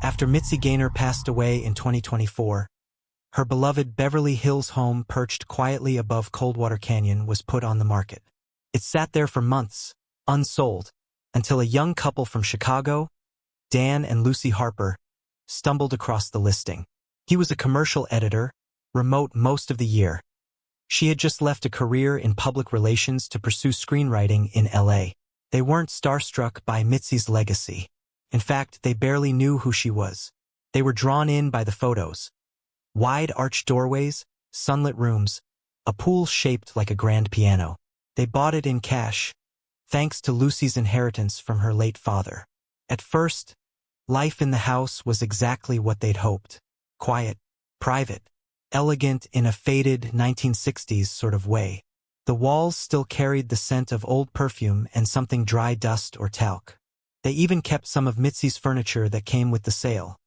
After Mitzi Gaynor passed away in 2024, her beloved Beverly Hills home perched quietly above Coldwater Canyon was put on the market. It sat there for months, unsold, until a young couple from Chicago, Dan and Lucy Harper, stumbled across the listing. He was a commercial editor, remote most of the year. She had just left a career in public relations to pursue screenwriting in LA. They weren't starstruck by Mitzi's legacy. In fact, they barely knew who she was. They were drawn in by the photos. Wide arched doorways, sunlit rooms, a pool shaped like a grand piano. They bought it in cash, thanks to Lucy's inheritance from her late father. At first, life in the house was exactly what they'd hoped. Quiet, private, elegant in a faded 1960s sort of way. The walls still carried the scent of old perfume and something dry dust or talc. They even kept some of Mitzi's furniture that came with the sale.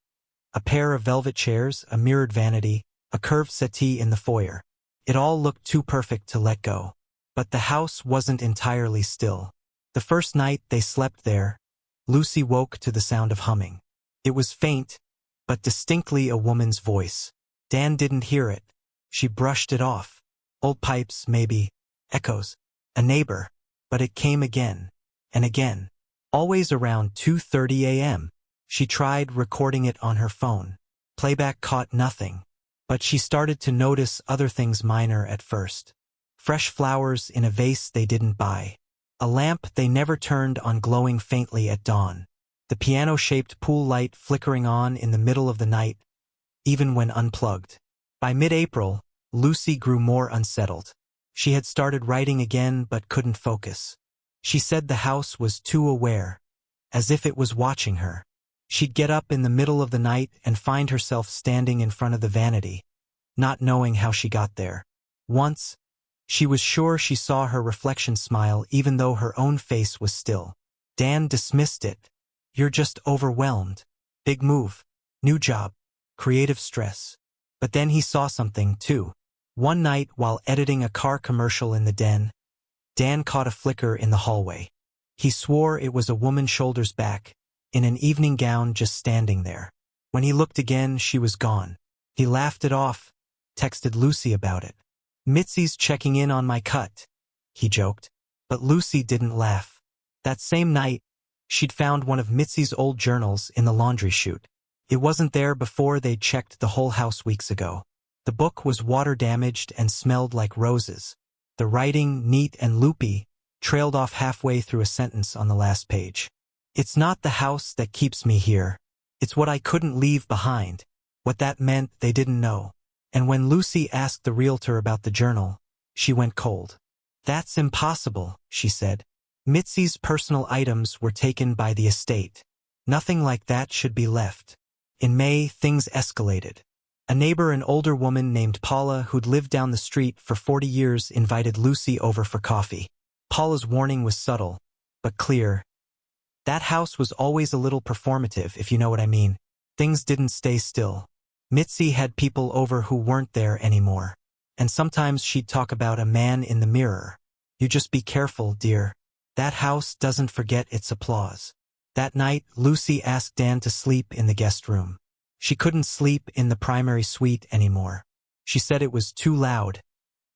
A pair of velvet chairs, a mirrored vanity, a curved settee in the foyer. It all looked too perfect to let go. But the house wasn't entirely still. The first night they slept there, Lucy woke to the sound of humming. It was faint, but distinctly a woman's voice. Dan didn't hear it. She brushed it off. Old pipes, maybe. Echoes. A neighbor. But it came again. And again. Always around 2:30 a.m. She tried recording it on her phone. Playback caught nothing. But she started to notice other things minor at first. Fresh flowers in a vase they didn't buy. A lamp they never turned on glowing faintly at dawn. The piano-shaped pool light flickering on in the middle of the night, even when unplugged. By mid-April, Lucy grew more unsettled. She had started writing again but couldn't focus. She said the house was too aware, as if it was watching her. She'd get up in the middle of the night and find herself standing in front of the vanity, not knowing how she got there. Once, she was sure she saw her reflection smile even though her own face was still. Dan dismissed it. "You're just overwhelmed. Big move. New job. Creative stress." But then he saw something, too. One night, while editing a car commercial in the den, Dan caught a flicker in the hallway. He swore it was a woman's shoulders back, in an evening gown just standing there. When he looked again, she was gone. He laughed it off, texted Lucy about it. "Mitzi's checking in on my cut," he joked. But Lucy didn't laugh. That same night, she'd found one of Mitzi's old journals in the laundry chute. It wasn't there before they'd checked the whole house weeks ago. The book was water-damaged and smelled like roses. The writing, neat and loopy, trailed off halfway through a sentence on the last page. "It's not the house that keeps me here. It's what I couldn't leave behind." What that meant, they didn't know. And when Lucy asked the realtor about the journal, she went cold. "That's impossible," she said. "Mitzi's personal items were taken by the estate. Nothing like that should be left." In May, things escalated. A neighbor, an older woman named Paula who'd lived down the street for 40 years, invited Lucy over for coffee. Paula's warning was subtle, but clear. That house was always a little performative, if you know what I mean. Things didn't stay still. Mitzi had people over who weren't there anymore. And sometimes she'd talk about a man in the mirror. "You just be careful, dear. That house doesn't forget its applause." That night, Lucy asked Dan to sleep in the guest room. She couldn't sleep in the primary suite anymore. She said it was too loud,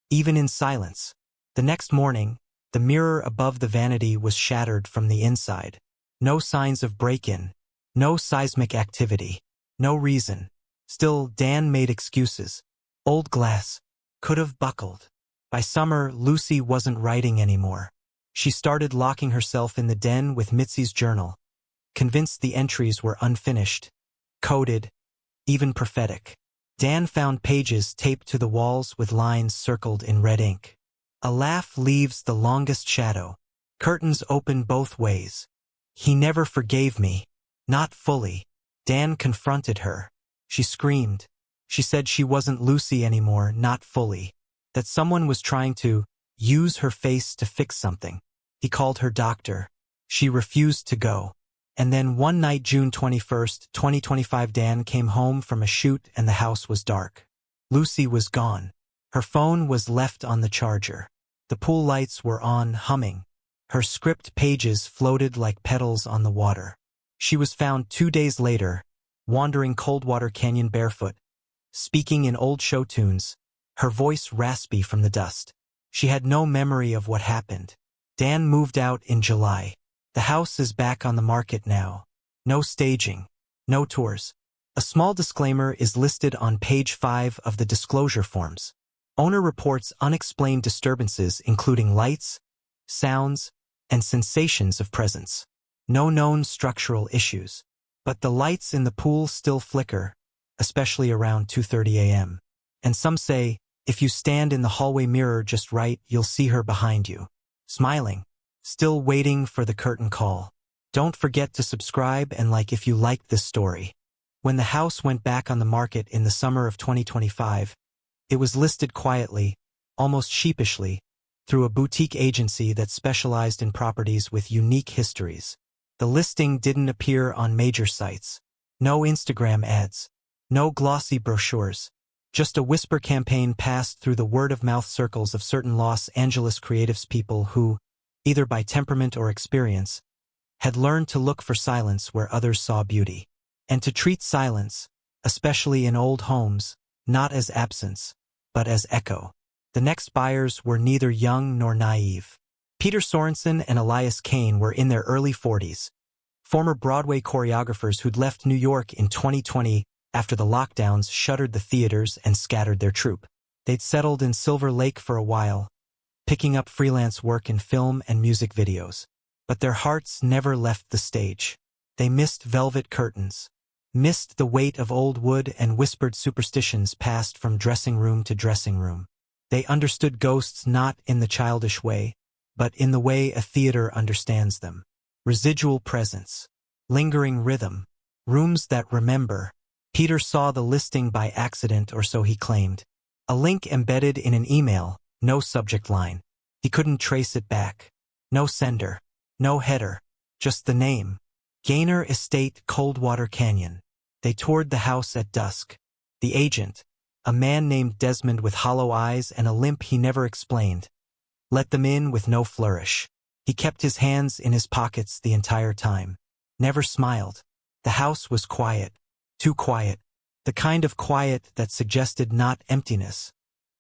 even in silence. The next morning, the mirror above the vanity was shattered from the inside. No signs of break-in, no seismic activity, no reason. Still, Dan made excuses. Old glass. Could have buckled. By summer, Lucy wasn't writing anymore. She started locking herself in the den with Mitzi's journal, convinced the entries were unfinished, coded, even prophetic. Dan found pages taped to the walls with lines circled in red ink. "A laugh leaves the longest shadow. Curtains open both ways. He never forgave me. Not fully." Dan confronted her. She screamed. She said she wasn't Lucy anymore, not fully. That someone was trying to use her face to fix something. He called her doctor. She refused to go. And then one night, June 21st, 2025, Dan came home from a shoot and the house was dark. Lucy was gone. Her phone was left on the charger. The pool lights were on, humming. Her script pages floated like petals on the water. She was found 2 days later, wandering Coldwater Canyon barefoot, speaking in old show tunes, her voice raspy from the dust. She had no memory of what happened. Dan moved out in July. The house is back on the market now. No staging. No tours. A small disclaimer is listed on page 5 of the disclosure forms. Owner reports unexplained disturbances including lights, sounds, and sensations of presence. No known structural issues. But the lights in the pool still flicker, especially around 2:30 a.m. And some say, if you stand in the hallway mirror just right, you'll see her behind you, smiling, still waiting for the curtain call. Don't forget to subscribe and like if you liked this story. When the house went back on the market in the summer of 2025, it was listed quietly, almost sheepishly, through a boutique agency that specialized in properties with unique histories. The listing didn't appear on major sites. No Instagram ads. No glossy brochures. Just a whisper campaign passed through the word-of-mouth circles of certain Los Angeles creatives, people who, either by temperament or experience, had learned to look for silence where others saw beauty, and to treat silence, especially in old homes, not as absence, but as echo. The next buyers were neither young nor naive. Peter Sorensen and Elias Kane were in their early 40s, former Broadway choreographers who'd left New York in 2020 after the lockdowns shuttered the theaters and scattered their troupe. They'd settled in Silver Lake for a while, picking up freelance work in film and music videos. But their hearts never left the stage. They missed velvet curtains, missed the weight of old wood, and whispered superstitions passed from dressing room to dressing room. They understood ghosts not in the childish way, but in the way a theater understands them. Residual presence, lingering rhythm, rooms that remember. Peter saw the listing by accident, or so he claimed. A link embedded in an email, no subject line. He couldn't trace it back. No sender. No header. Just the name. Gaynor Estate, Coldwater Canyon. They toured the house at dusk. The agent, a man named Desmond with hollow eyes and a limp he never explained, let them in with no flourish. He kept his hands in his pockets the entire time. Never smiled. The house was quiet. Too quiet. The kind of quiet that suggested not emptiness,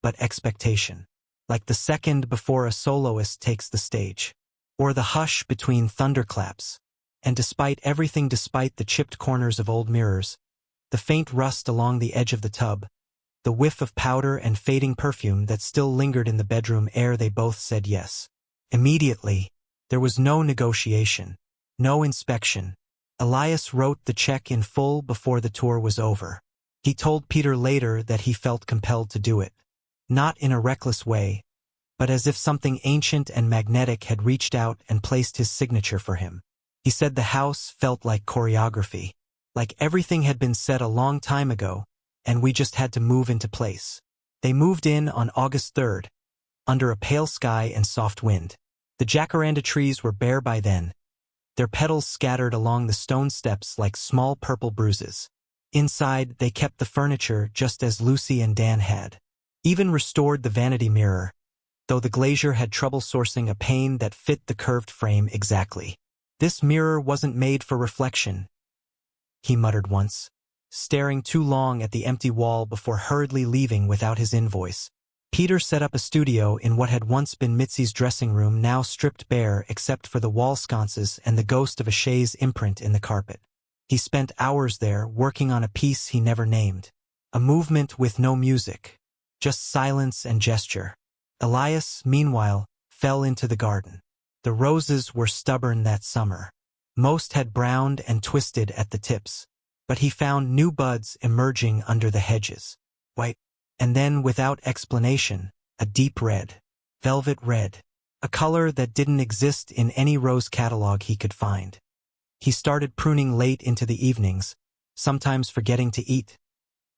but expectation. Like the second before a soloist takes the stage. Or the hush between thunderclaps. And despite everything, despite the chipped corners of old mirrors, the faint rust along the edge of the tub, the whiff of powder and fading perfume that still lingered in the bedroom air, they both said yes. Immediately. There was no negotiation. No inspection. Elias wrote the check in full before the tour was over. He told Peter later that he felt compelled to do it. Not in a reckless way, but as if something ancient and magnetic had reached out and placed his signature for him. He said the house felt like choreography. Like everything had been set a long time ago, and we just had to move into place. They moved in on August 3rd, under a pale sky and soft wind. The jacaranda trees were bare by then, their petals scattered along the stone steps like small purple bruises. Inside, they kept the furniture just as Lucy and Dan had. Even restored the vanity mirror, though the glazier had trouble sourcing a pane that fit the curved frame exactly. This mirror wasn't made for reflection, he muttered once, staring too long at the empty wall before hurriedly leaving without his invoice. Peter set up a studio in what had once been Mitzi's dressing room, now stripped bare except for the wall sconces and the ghost of a chaise imprint in the carpet. He spent hours there working on a piece he never named. A movement with no music, just silence and gesture. Elias, meanwhile, fell into the garden. The roses were stubborn that summer. Most had browned and twisted at the tips, but he found new buds emerging under the hedges. White. And then, without explanation, a deep red. Velvet red. A color that didn't exist in any rose catalog he could find. He started pruning late into the evenings, sometimes forgetting to eat.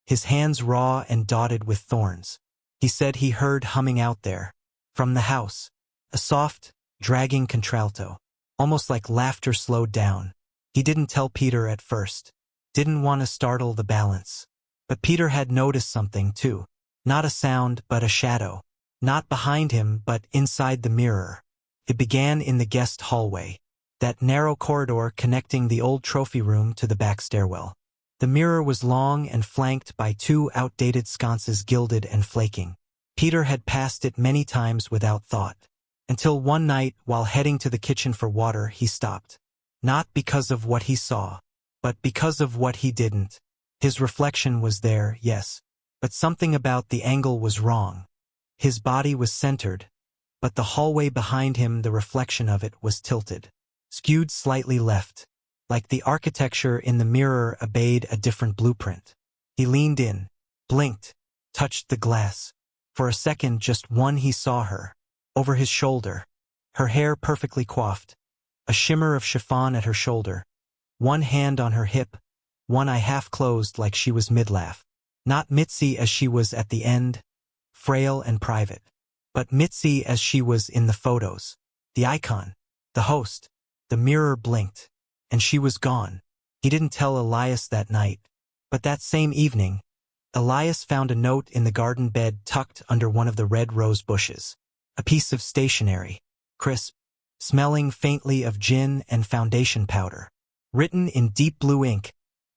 His hands raw and dotted with thorns. He said he heard humming out there. From the house. A soft, dragging contralto. Almost like laughter slowed down. He didn't tell Peter at first. Didn't want to startle the balance. But Peter had noticed something too. Not a sound, but a shadow. Not behind him, but inside the mirror. It began in the guest hallway. That narrow corridor connecting the old trophy room to the back stairwell. The mirror was long and flanked by two outdated sconces, gilded and flaking. Peter had passed it many times without thought. Until one night, while heading to the kitchen for water, he stopped. Not because of what he saw, but because of what he didn't. His reflection was there, yes, but something about the angle was wrong. His body was centered, but the hallway behind him, the reflection of it, was tilted, skewed slightly left, like the architecture in the mirror obeyed a different blueprint. He leaned in, blinked, touched the glass. For a second, just one, he saw her. Over his shoulder. Her hair perfectly coiffed. A shimmer of chiffon at her shoulder. One hand on her hip. One eye half closed like she was mid-laugh. Not Mitzi as she was at the end, frail and private. But Mitzi as she was in the photos. The icon. The host. The mirror blinked. And she was gone. He didn't tell Elias that night. But that same evening, Elias found a note in the garden bed tucked under one of the red rose bushes. A piece of stationery. Crisp. Smelling faintly of gin and foundation powder. Written in deep blue ink.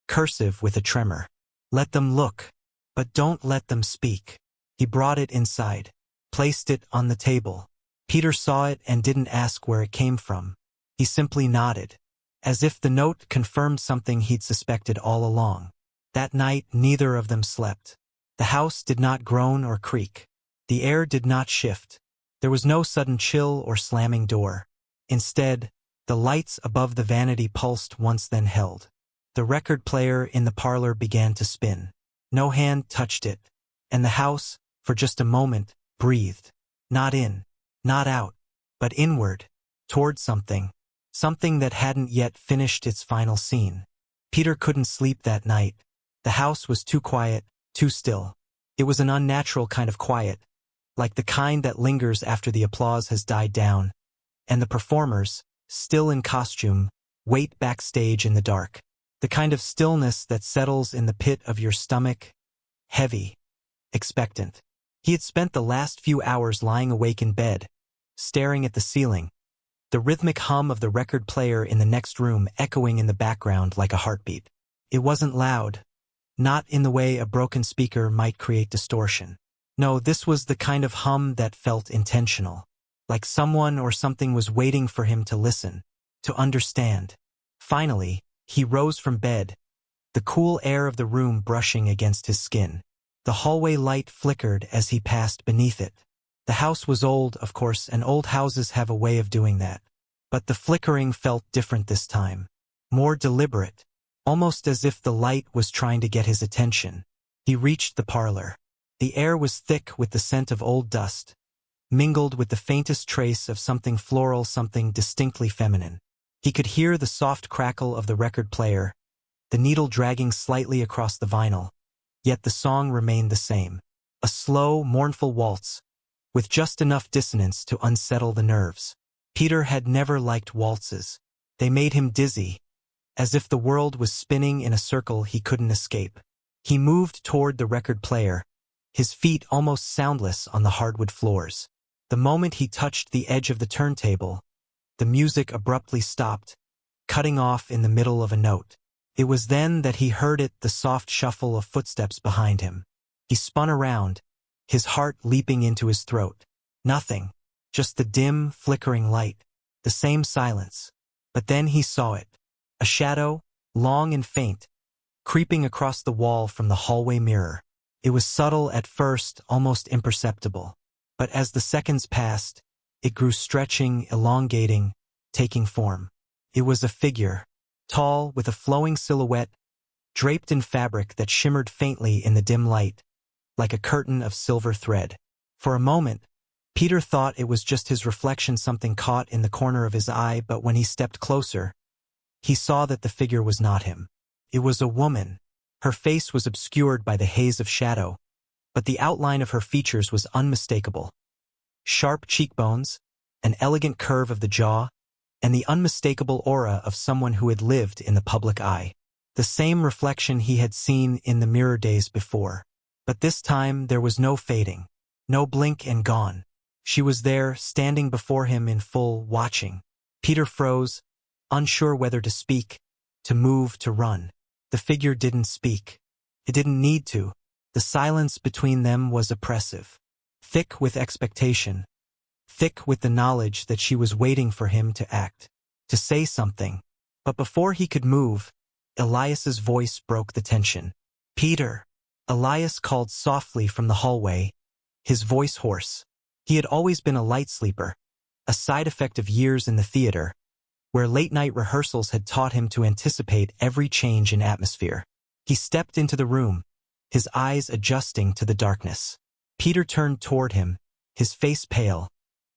Cursive with a tremor. Let them look. But don't let them speak. He brought it inside. Placed it on the table. Peter saw it and didn't ask where it came from. He simply nodded. As if the note confirmed something he'd suspected all along. That night, neither of them slept. The house did not groan or creak. The air did not shift. There was no sudden chill or slamming door. Instead, the lights above the vanity pulsed once, then held. The record player in the parlor began to spin. No hand touched it. And the house, for just a moment, breathed. Not in, not out, but inward, toward something. Something that hadn't yet finished its final scene. Peter couldn't sleep that night. The house was too quiet, too still. It was an unnatural kind of quiet, like the kind that lingers after the applause has died down, and the performers, still in costume, wait backstage in the dark. The kind of stillness that settles in the pit of your stomach, heavy, expectant. He had spent the last few hours lying awake in bed, staring at the ceiling, the rhythmic hum of the record player in the next room echoing in the background like a heartbeat. It wasn't loud, not in the way a broken speaker might create distortion. No, this was the kind of hum that felt intentional, like someone or something was waiting for him to listen, to understand. Finally, he rose from bed, the cool air of the room brushing against his skin. The hallway light flickered as he passed beneath it. The house was old, of course, and old houses have a way of doing that. But the flickering felt different this time. More deliberate. Almost as if the light was trying to get his attention. He reached the parlor. The air was thick with the scent of old dust, mingled with the faintest trace of something floral, something distinctly feminine. He could hear the soft crackle of the record player, the needle dragging slightly across the vinyl. Yet the song remained the same. A slow, mournful waltz, with just enough dissonance to unsettle the nerves. Peter had never liked waltzes. They made him dizzy, as if the world was spinning in a circle he couldn't escape. He moved toward the record player, his feet almost soundless on the hardwood floors. The moment he touched the edge of the turntable, the music abruptly stopped, cutting off in the middle of a note. It was then that he heard it, the soft shuffle of footsteps behind him. He spun around, his heart leaping into his throat. Nothing, just the dim, flickering light, the same silence. But then he saw it. A shadow, long and faint, creeping across the wall from the hallway mirror. It was subtle at first, almost imperceptible. But as the seconds passed, it grew, stretching, elongating, taking form. It was a figure, tall, with a flowing silhouette, draped in fabric that shimmered faintly in the dim light, like a curtain of silver thread. For a moment, Peter thought it was just his reflection, something caught in the corner of his eye, but when he stepped closer, he saw that the figure was not him. It was a woman. Her face was obscured by the haze of shadow, but the outline of her features was unmistakable. Sharp cheekbones, an elegant curve of the jaw, and the unmistakable aura of someone who had lived in the public eye. The same reflection he had seen in the mirror days before. But this time there was no fading, no blink and gone. She was there, standing before him in full, watching. Peter froze, unsure whether to speak, to move, to run. The figure didn't speak. It didn't need to. The silence between them was oppressive. Thick with expectation. Thick with the knowledge that she was waiting for him to act. To say something. But before he could move, Elias's voice broke the tension. "Peter." Elias called softly from the hallway, his voice hoarse. He had always been a light sleeper, a side effect of years in the theater, where late-night rehearsals had taught him to anticipate every change in atmosphere. He stepped into the room, his eyes adjusting to the darkness. Peter turned toward him, his face pale,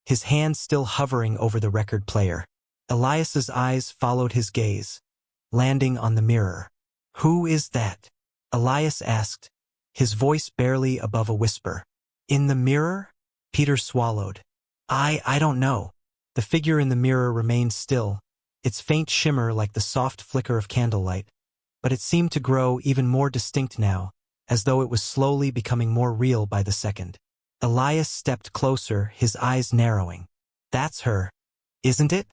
his hand still hovering over the record player. Elias's eyes followed his gaze, landing on the mirror. "Who is that?" Elias asked, his voice barely above a whisper. "In the mirror?" Peter swallowed. I don't know." The figure in the mirror remained still, its faint shimmer like the soft flicker of candlelight, but it seemed to grow even more distinct now, as though it was slowly becoming more real by the second. Elias stepped closer, his eyes narrowing. "That's her, isn't it?"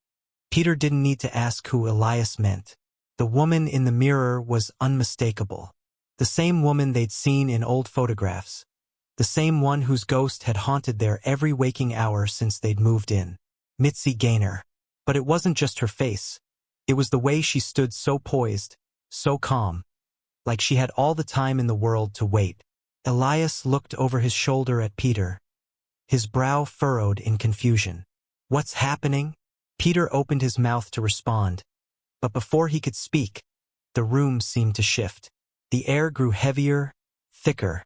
Peter didn't need to ask who Elias meant. The woman in the mirror was unmistakable. The same woman they'd seen in old photographs. The same one whose ghost had haunted there every waking hour since they'd moved in. Mitzi Gaynor. But it wasn't just her face. It was the way she stood so poised, so calm, like she had all the time in the world to wait. Elias looked over his shoulder at Peter, his brow furrowed in confusion. "What's happening?" Peter opened his mouth to respond, but before he could speak, the room seemed to shift. The air grew heavier, thicker,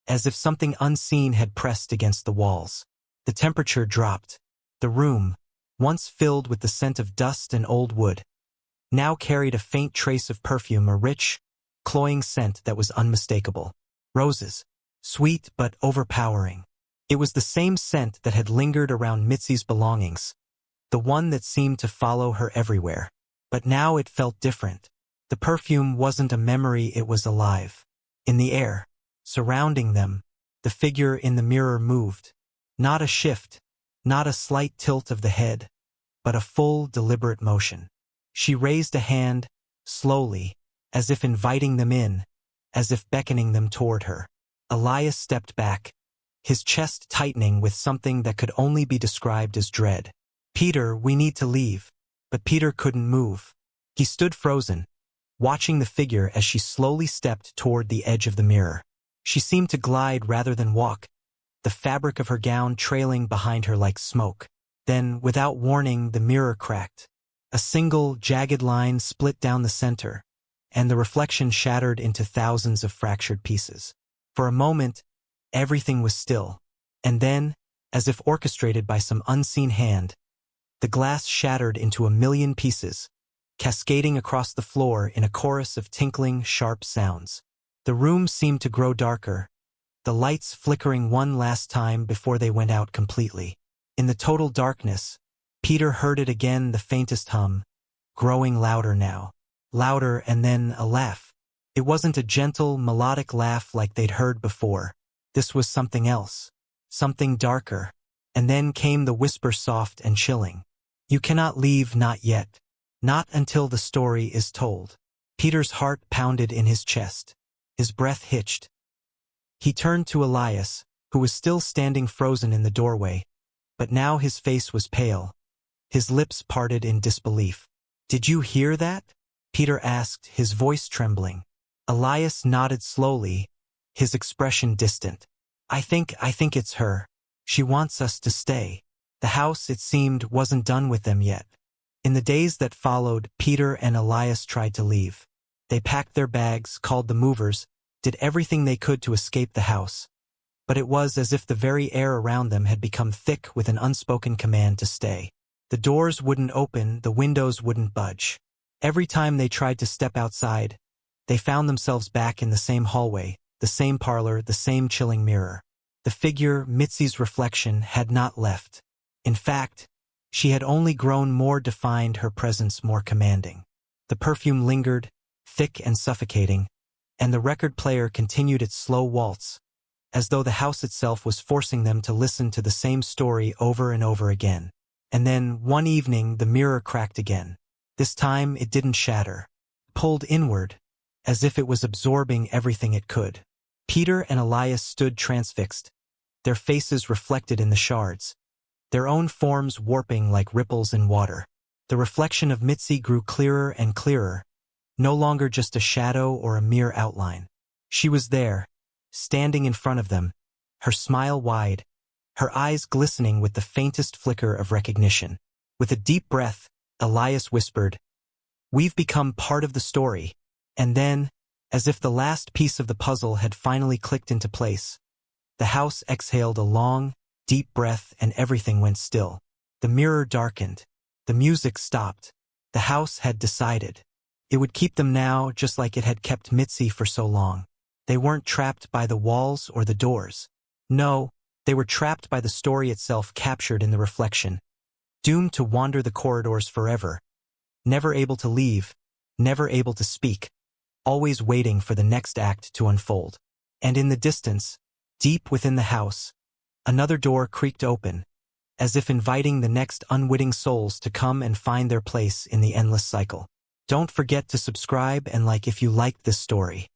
as if something unseen had pressed against the walls. The temperature dropped. The room, once filled with the scent of dust and old wood, now carried a faint trace of perfume, a rich, cloying scent that was unmistakable. Roses. Sweet but overpowering. It was the same scent that had lingered around Mitzi's belongings, the one that seemed to follow her everywhere. But now it felt different. The perfume wasn't a memory, it was alive. In the air, surrounding them, the figure in the mirror moved. Not a shift, not a slight tilt of the head, but a full, deliberate motion. She raised a hand, slowly, as if inviting them in, as if beckoning them toward her. Elias stepped back, his chest tightening with something that could only be described as dread. "Peter, we need to leave." But Peter couldn't move. He stood frozen, watching the figure as she slowly stepped toward the edge of the mirror. She seemed to glide rather than walk, the fabric of her gown trailing behind her like smoke. Then, without warning, the mirror cracked. A single, jagged line split down the center, and the reflection shattered into thousands of fractured pieces. For a moment, everything was still, and then, as if orchestrated by some unseen hand, the glass shattered into a million pieces, cascading across the floor in a chorus of tinkling, sharp sounds. The room seemed to grow darker, the lights flickering one last time before they went out completely. In the total darkness, Peter heard it again, the faintest hum, growing louder now. Louder, and then a laugh. It wasn't a gentle, melodic laugh like they'd heard before. This was something else, something darker. And then came the whisper, soft and chilling. "You cannot leave, not yet. Not until the story is told." Peter's heart pounded in his chest. His breath hitched. He turned to Elias, who was still standing frozen in the doorway, but now his face was pale. His lips parted in disbelief. "Did you hear that?" Peter asked, his voice trembling. Elias nodded slowly, his expression distant. I think it's her. She wants us to stay." The house, it seemed, wasn't done with them yet. In the days that followed, Peter and Elias tried to leave. They packed their bags, called the movers, did everything they could to escape the house. But it was as if the very air around them had become thick with an unspoken command to stay. The doors wouldn't open, the windows wouldn't budge. Every time they tried to step outside, they found themselves back in the same hallway, the same parlor, the same chilling mirror. The figure, Mitzi's reflection, had not left. In fact, she had only grown more defined, her presence more commanding. The perfume lingered, thick and suffocating, and the record player continued its slow waltz, as though the house itself was forcing them to listen to the same story over and over again. And then, one evening, the mirror cracked again. This time, it didn't shatter. Pulled inward, as if it was absorbing everything it could. Peter and Elias stood transfixed, their faces reflected in the shards, their own forms warping like ripples in water. The reflection of Mitzi grew clearer and clearer, no longer just a shadow or a mere outline. She was there, standing in front of them, her smile wide, her eyes glistening with the faintest flicker of recognition. With a deep breath, Elias whispered, "We've become part of the story." And then, as if the last piece of the puzzle had finally clicked into place, the house exhaled a long, deep breath and everything went still. The mirror darkened. The music stopped. The house had decided. It would keep them now just like it had kept Mitzi for so long. They weren't trapped by the walls or the doors. No, they were trapped by the story itself captured in the reflection, doomed to wander the corridors forever, never able to leave, never able to speak, always waiting for the next act to unfold. And in the distance, deep within the house, another door creaked open, as if inviting the next unwitting souls to come and find their place in the endless cycle. Don't forget to subscribe and like if you liked this story.